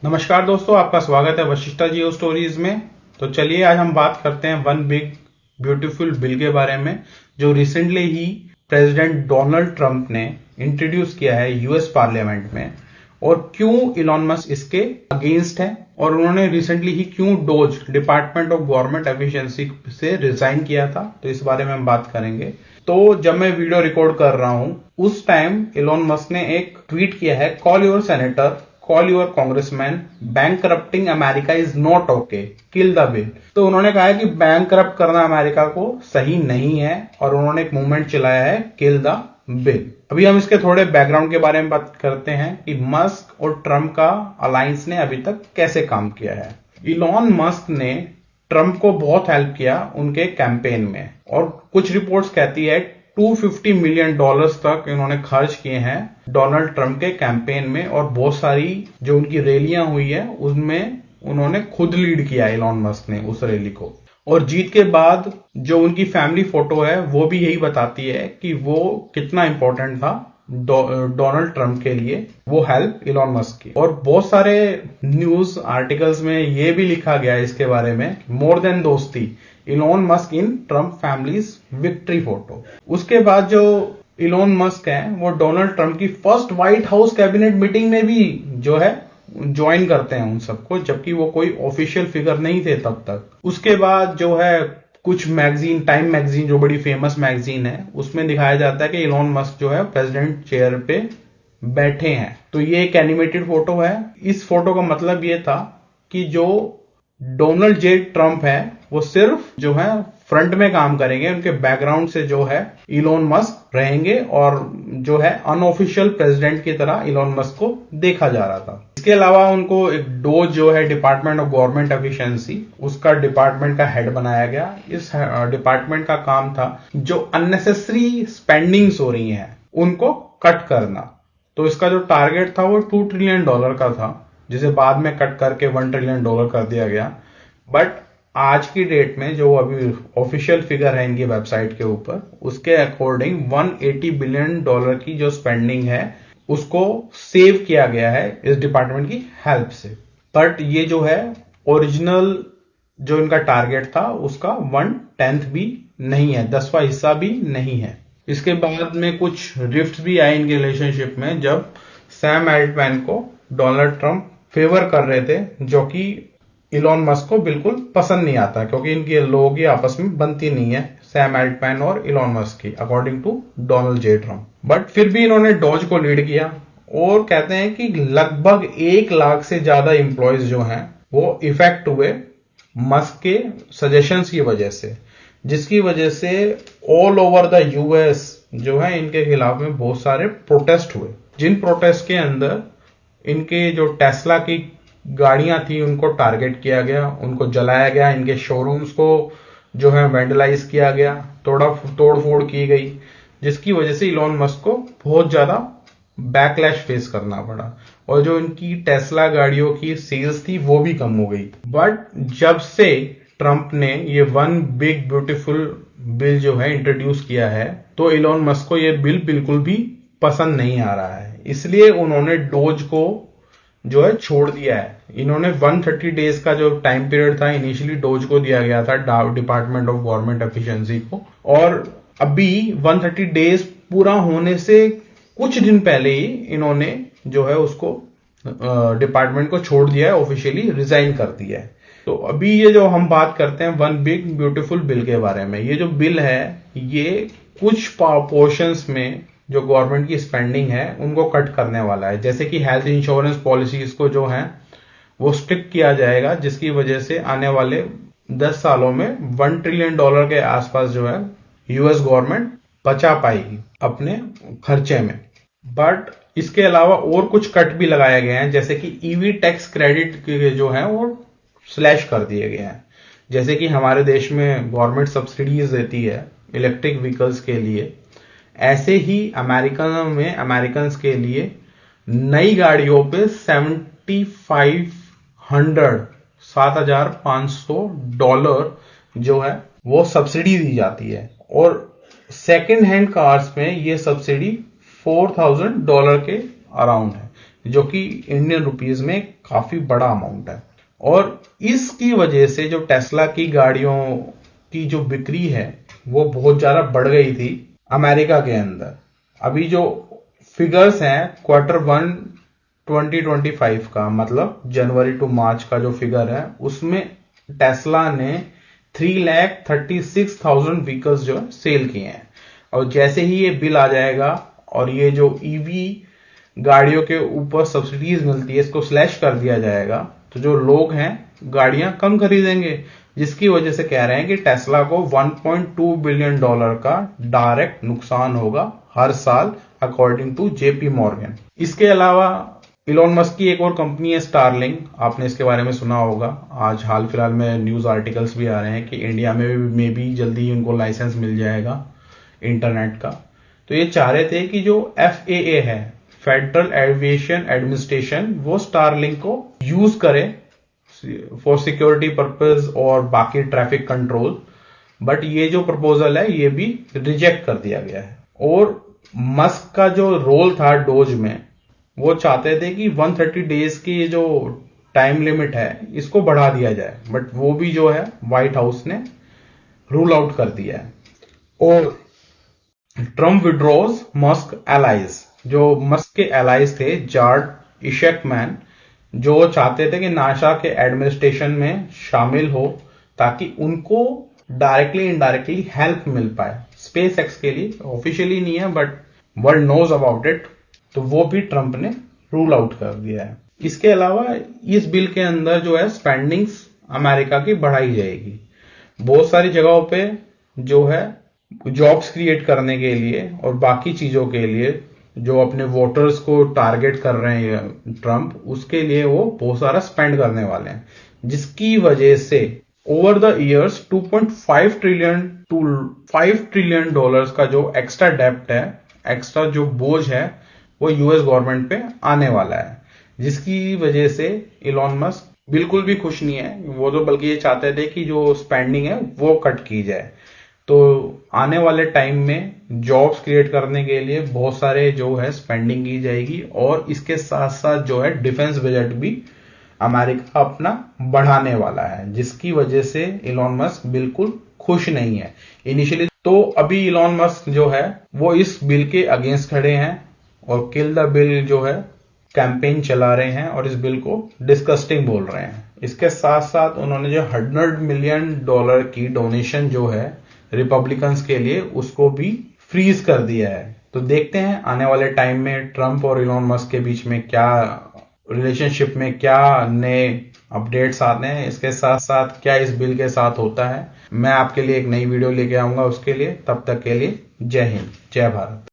नमस्कार दोस्तों, आपका स्वागत है वशिष्ठा जियो स्टोरीज में। तो चलिए आज हम बात करते हैं वन बिग ब्यूटीफुल बिल के बारे में, जो रिसेंटली ही प्रेसिडेंट डोनाल्ड ट्रंप ने इंट्रोड्यूस किया है यूएस पार्लियामेंट में, और क्यों इलॉन मस्क इसके अगेंस्ट है, और उन्होंने रिसेंटली ही क्यों dose department of government efficiency से रिजाइन किया था। तो इस बारे में हम बात करेंगे। तो जब मैं वीडियो रिकॉर्ड कर रहा हूं उस टाइम इलॉन मस्क ने एक ट्वीट किया है, call your senator, call your congressman, bank corrupting America is not okay, kill the bill. तो उन्होंने कहा है कि बैंक करप्ट करना अमेरिका को सही नहीं है, और उन्होंने एक मूवमेंट चलाया है, किल द बिल। अभी हम इसके थोड़े बैकग्राउंड के बारे में बात करते हैं कि मस्क और ट्रंप का अलायंस ने अभी तक कैसे काम किया है। इलॉन मस्क ने ट्रंप को बहुत हेल्प किया उनके कैंपेन में, और कुछ रिपोर्ट्स कहती है $250 मिलियन तक इन्होंने खर्च किए हैं डोनाल्ड ट्रंप के कैंपेन में, और बहुत सारी जो उनकी रैलियां हुई है उसमें उन्होंने खुद लीड किया इलॉन मस्क ने उस रैली को। और जीत के बाद जो उनकी फैमिली फोटो है वो भी यही बताती है कि वो कितना इंपॉर्टेंट था डोनाल्ड ट्रंप के लिए वो हेल्प इलॉन मस्क की। और बहुत सारे न्यूज आर्टिकल्स में ये भी लिखा गया है इसके बारे में, मोर देन दोस्ती, इलॉन मस्क इन ट्रंप फैमिलीज विक्ट्री फोटो। उसके बाद जो इलॉन मस्क है वो डोनाल्ड ट्रंप की first white house cabinet meeting में भी जो है ज्वाइन करते हैं उन सबको, जबकि वो कोई ऑफिशियल फिगर नहीं थे तब तक। उसके बाद जो है कुछ मैगजीन, टाइम मैगजीन जो बड़ी फेमस मैगजीन है, उसमें दिखाया जाता है कि इलॉन मस्क जो है प्रेसिडेंट चेयर पे बैठे हैं। तो ये एक एनिमेटेड फोटो है। इस फोटो का मतलब ये था कि जो डोनाल्ड जे ट्रंप है वो सिर्फ जो है फ्रंट में काम करेंगे, उनके बैकग्राउंड से जो है इलॉन मस्क रहेंगे, और जो है अनऑफिशियल प्रेसिडेंट की तरह इलॉन मस्क को देखा जा रहा था। इसके अलावा उनको एक डोज जो है डिपार्टमेंट ऑफ गवर्नमेंट एफिशिएंसी, उसका डिपार्टमेंट का हेड बनाया गया। इस डिपार्टमेंट का काम था जो अननेसेसरी स्पेंडिंग्स हो रही हैं उनको कट करना। तो इसका जो टारगेट था वो $2 ट्रिलियन का था, जिसे बाद में कट करके $1 ट्रिलियन कर दिया गया। बट आज की डेट में जो अभी ऑफिशियल फिगर है इनकी वेबसाइट के ऊपर, उसके अकॉर्डिंग $180 बिलियन की जो स्पेंडिंग है उसको सेव किया गया है इस डिपार्टमेंट की हेल्प से। बट ये जो है ओरिजिनल जो इनका टारगेट था उसका 1/10 भी नहीं है, 10वां हिस्सा भी नहीं है। इसके बाद में कुछ रिफ्ट्स भी आए इनके रिलेशनशिप में, जब सैम एल्टमैन को डोनाल्ड ट्रंप फेवर कर रहे थे, जो कि इलॉन मस्क को बिल्कुल पसंद नहीं आता, क्योंकि इनके लोगों की आपस में बनती नहीं है, सैम एल्टमैन और इलॉन मस्क की, according to Donald J Trump. But फिर भी इन्होंने डॉज को लीड किया, और कहते हैं कि लगभग 1 लाख से ज्यादा एम्प्लॉयज जो हैं वो इफेक्ट हुए मस्क के सजेशंस की वजह से, जिसकी वजह से ऑल ओवर द यूएस जो है इनके खिलाफ में बहुत सारे प्रोटेस्ट हुए, जिन प्रोटेस्ट के अंदर इनके जो टेस्ला की गाड़ियां थी उनको टारगेट किया गया, उनको जलाया गया, इनके शोरूम्स को जो है वेंडलाइज किया गया, तोड़ फोड़ की गई, जिसकी वजह से इलॉन मस्क को बहुत ज्यादा बैकलैश फेस करना पड़ा, और जो इनकी टेस्ला गाड़ियों की सेल्स थी वो भी कम हो गई। बट जब से ट्रंप ने ये वन बिग ब्यूटीफुल बिल जो है इंट्रोड्यूस किया है, तो इलॉन मस्क को ये बिल बिल्कुल भी पसंद नहीं आ रहा है, इसलिए उन्होंने डोज को जो है छोड़ दिया है। इन्होंने 130 डेज का जो टाइम पीरियड था इनिशियली डोज को दिया गया था, डिपार्टमेंट ऑफ गवर्नमेंट एफिशिएंसी को, और अभी 130 डेज पूरा होने से कुछ दिन पहले ही इन्होंने जो है उसको डिपार्टमेंट को छोड़ दिया है, ऑफिशियली रिजाइन कर दिया है। तो अभी ये जो हम बात करते हैं वन बिग ब्यूटीफुल बिल के बारे में, ये जो बिल है ये कुछ पोर्शंस में जो गवर्नमेंट की स्पेंडिंग है उनको कट करने वाला है, जैसे कि हेल्थ इंश्योरेंस पॉलिसीज को जो है वो स्ट्रिक्ट किया जाएगा, जिसकी वजह से आने वाले 10 सालों में $1 ट्रिलियन के आसपास जो है यूएस गवर्नमेंट बचा पाएगी अपने खर्चे में। बट इसके अलावा और कुछ कट भी लगाए गए हैं, जैसे कि ईवी टैक्स क्रेडिट जो है वो स्लैश कर दिए गए हैं। जैसे कि हमारे देश में गवर्नमेंट सब्सिडीज देती है इलेक्ट्रिक व्हीकल्स के लिए, ऐसे ही अमेरिका में अमेरिकन्स के लिए नई गाड़ियों पे $7,500 जो है वो सब्सिडी दी जाती है, और सेकेंड हैंड कार्स में ये सब्सिडी $4,000 के अराउंड है। जो कि इंडियन रुपीज में काफी बड़ा अमाउंट है। और इसकी वजह से जो टेस्ला की गाड़ियों की जो बिक्री है वो बहुत ज्यादा बढ़ गई थी अमेरिका के अंदर। अभी जो फिगर्स हैं Q1 2025 का, मतलब जनवरी टू मार्च का जो फिगर है, उसमें टेस्ला ने 3,36,000 व्हीकल्स जो सेल किए हैं। और जैसे ही ये बिल आ जाएगा और ये जो ईवी गाड़ियों के ऊपर सब्सिडीज मिलती है इसको स्लैश कर दिया जाएगा, तो जो लोग हैं गाड़ियां कम खरीदेंगे, जिसकी वजह से कह रहे हैं कि टेस्ला को $1.2 बिलियन का डायरेक्ट नुकसान होगा हर साल, अकॉर्डिंग टू जेपी मॉर्गन। इसके अलावा इलॉन मस्क की एक और कंपनी है स्टारलिंक, आपने इसके बारे में सुना होगा। आज हाल फिलहाल में न्यूज आर्टिकल्स भी आ रहे हैं कि इंडिया में भी जल्दी ही उनको लाइसेंस मिल जाएगा इंटरनेट का। तो ये चाह रहे थे कि जो FAA है, फेडरल एविएशन एडमिनिस्ट्रेशन, वो स्टारलिंक को यूज करे फॉर सिक्योरिटी पर्पस और बाकी ट्रैफिक कंट्रोल, बट ये जो प्रपोजल है ये भी रिजेक्ट कर दिया गया है। और मस्क का जो रोल था डोज में, वो चाहते थे कि 130 डेज की जो टाइम लिमिट है इसको बढ़ा दिया जाए, बट वो भी जो है व्हाइट हाउस ने रूल आउट कर दिया है। और ट्रम्प विड्रॉज मस्क एलाइज, जो मस्क के एलाइज थे जार्ड इशेकमैन, जो चाहते थे कि नासा के एडमिनिस्ट्रेशन में शामिल हो ताकि उनको डायरेक्टली इनडायरेक्टली हेल्प मिल पाए स्पेस एक्स के लिए। ऑफिशियली नहीं है but world knows about it, तो वो भी ट्रंप ने रूल आउट कर दिया है। इसके अलावा इस बिल के अंदर जो है स्पेंडिंग्स अमेरिका की बढ़ाई जाएगी। बहुत सारी जगहों पे जो है जॉब्स क्रिएट करने के लिए और बाकी चीजों के लिए जो अपने वोटर्स को टारगेट कर रहे हैं ट्रंप, उसके लिए वो बहुत सारा स्पेंड करने वाले हैं, जिसकी वजह से over the years 2.5 trillion to 5 trillion dollars का जो एक्स्ट्रा डेप्ट है, एक्स्ट्रा जो बोझ है, वो यूएस गवर्नमेंट पे आने वाला है, जिसकी वजह से इलॉन मस्क बिल्कुल भी खुश नहीं है। वो तो बल्कि ये चाहते थे कि जो स्पेंडिंग है वो कट की जाए। तो आने वाले टाइम में जॉब्स क्रिएट करने के लिए बहुत सारे जो है स्पेंडिंग की जाएगी, और इसके साथ साथ जो है डिफेंस बजट भी अमेरिका अपना बढ़ाने वाला है, जिसकी वजह से इलॉन मस्क बिल्कुल खुश नहीं है इनिशियली। तो अभी इलॉन मस्क जो है वो इस बिल के अगेंस्ट खड़े हैं और किल द बिल जो है कैंपेन चला रहे हैं और इस बिल को डिस्कस्टिंग बोल रहे हैं। इसके साथ साथ उन्होंने जो $100 मिलियन की डोनेशन जो है रिपब्लिकन्स के लिए, उसको भी फ्रीज कर दिया है। तो देखते हैं आने वाले टाइम में ट्रंप और इलॉन मस्क के बीच में क्या रिलेशनशिप में क्या नए अपडेट्स आते हैं। इसके साथ साथ क्या इस बिल के साथ होता है, मैं आपके लिए एक नई वीडियो लेके आऊंगा उसके लिए। तब तक के लिए जय हिंद, जय भारत।